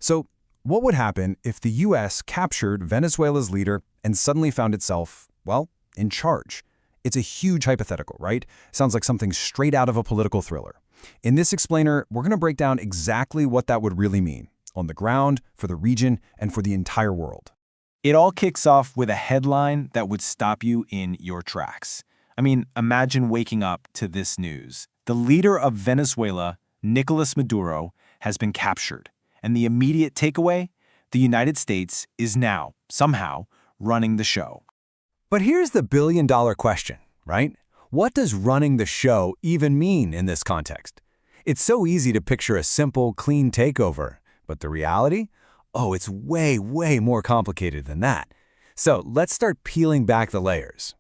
So, what would happen if the US captured Venezuela's leader and suddenly found itself, well, in charge? It's a huge hypothetical, right? Sounds like something straight out of a political thriller. In this explainer, we're going to break down exactly what that would really mean, on the ground, for the region, and for the entire world. It all kicks off with a headline that would stop you in your tracks. I mean, imagine waking up to this news. The leader of Venezuela, Nicolás Maduro, has been captured. And the immediate takeaway? The United States is now, somehow, running the show. But here's the billion-dollar question, right? What does running the show even mean in this context? It's so easy to picture a simple, clean takeover, but the reality? Oh, it's way, way more complicated than that. So let's start peeling back the layers.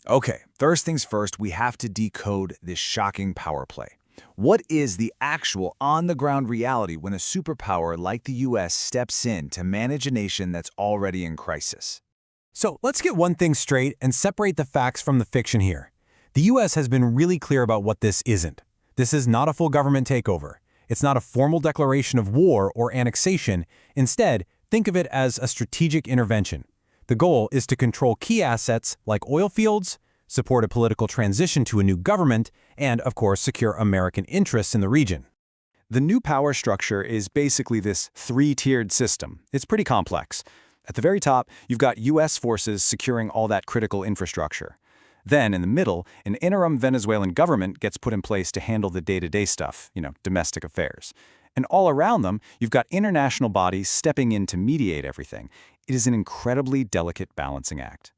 Okay, first things first, we have to decode this shocking power play. What is the actual on-the-ground reality when a superpower like the US steps in to manage a nation that's already in crisis? So let's get one thing straight and separate the facts from the fiction here. The US has been really clear about what this isn't. This is not a full government takeover. It's not a formal declaration of war or annexation. Instead, think of it as a strategic intervention. The goal is to control key assets like oil fields, support a political transition to a new government, and, of course, secure American interests in the region. The new power structure is basically this three-tiered system. It's pretty complex. At the very top, you've got U.S. forces securing all that critical infrastructure. Then, in the middle, an interim Venezuelan government gets put in place to handle the day-to-day stuff, domestic affairs. And all around them, you've got international bodies stepping in to mediate everything. It is an incredibly delicate balancing act.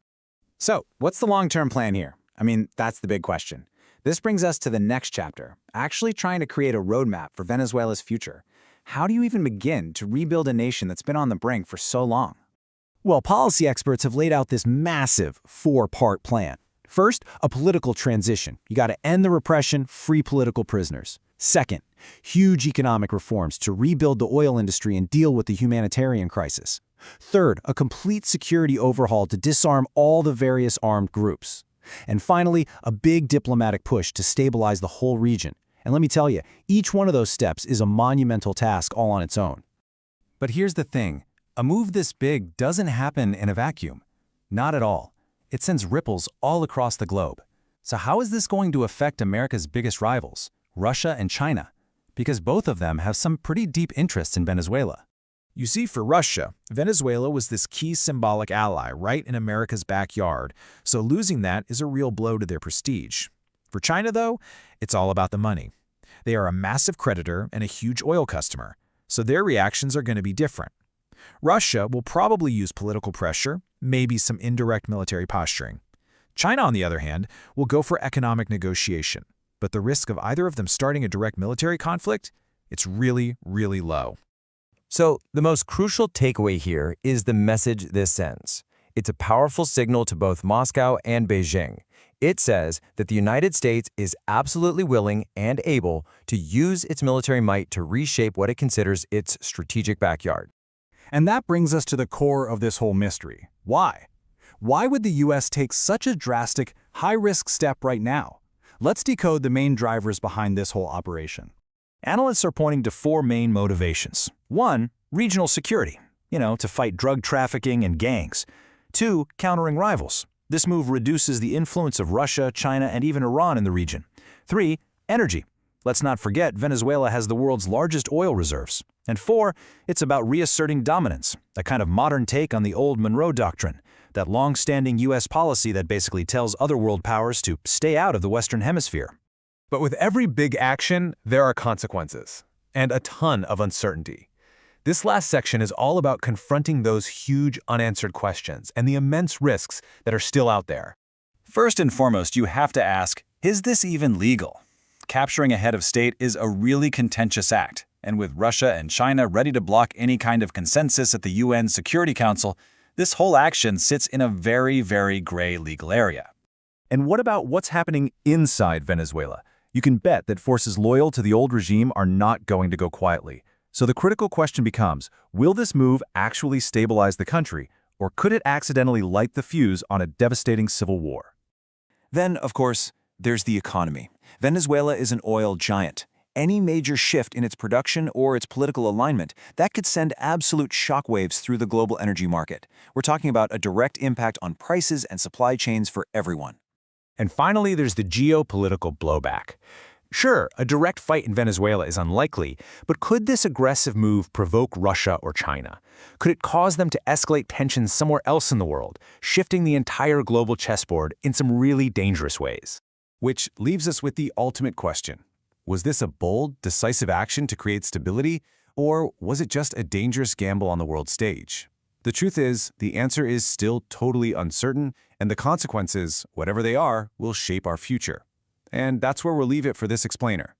So, what's the long-term plan here? I mean, that's the big question. This brings us to the next chapter, actually trying to create a roadmap for Venezuela's future. How do you even begin to rebuild a nation that's been on the brink for so long? Well, policy experts have laid out this massive four-part plan. First, a political transition. You got to end the repression, free political prisoners. Second, huge economic reforms to rebuild the oil industry and deal with the humanitarian crisis. Third, a complete security overhaul to disarm all the various armed groups. And finally, a big diplomatic push to stabilize the whole region. And let me tell you, each one of those steps is a monumental task all on its own. But here's the thing. A move this big doesn't happen in a vacuum. Not at all. It sends ripples all across the globe. So how is this going to affect America's biggest rivals, Russia and China? Because both of them have some pretty deep interests in Venezuela. You see, for Russia, Venezuela was this key symbolic ally right in America's backyard, so losing that is a real blow to their prestige. For China, though, it's all about the money. They are a massive creditor and a huge oil customer, so their reactions are going to be different. Russia will probably use political pressure, maybe some indirect military posturing. China, on the other hand, will go for economic negotiation, but the risk of either of them starting a direct military conflict, it's really, really low. So, the most crucial takeaway here is the message this sends. It's a powerful signal to both Moscow and Beijing. It says that the United States is absolutely willing and able to use its military might to reshape what it considers its strategic backyard. And that brings us to the core of this whole mystery. Why? Why would the US take such a drastic, high-risk step right now? Let's decode the main drivers behind this whole operation. Analysts are pointing to four main motivations. One, regional security, to fight drug trafficking and gangs. Two, countering rivals. This move reduces the influence of Russia, China, and even Iran in the region. Three, energy. Let's not forget Venezuela has the world's largest oil reserves. And four, it's about reasserting dominance, a kind of modern take on the old Monroe Doctrine, that long-standing U.S. policy that basically tells other world powers to stay out of the Western Hemisphere. But with every big action, there are consequences, and a ton of uncertainty. This last section is all about confronting those huge unanswered questions and the immense risks that are still out there. First and foremost, you have to ask, is this even legal? Capturing a head of state is a really contentious act, and with Russia and China ready to block any kind of consensus at the UN Security Council, this whole action sits in a very, very gray legal area. And what about what's happening inside Venezuela? You can bet that forces loyal to the old regime are not going to go quietly. So the critical question becomes, will this move actually stabilize the country, or could it accidentally light the fuse on a devastating civil war? Then, of course, there's the economy. Venezuela is an oil giant. Any major shift in its production or its political alignment, that could send absolute shockwaves through the global energy market. We're talking about a direct impact on prices and supply chains for everyone. And finally, there's the geopolitical blowback. Sure, a direct fight in Venezuela is unlikely, but could this aggressive move provoke Russia or China? Could it cause them to escalate tensions somewhere else in the world, shifting the entire global chessboard in some really dangerous ways? Which leaves us with the ultimate question. Was this a bold, decisive action to create stability, or was it just a dangerous gamble on the world stage? The truth is, the answer is still totally uncertain, and the consequences, whatever they are, will shape our future. And that's where we'll leave it for this explainer.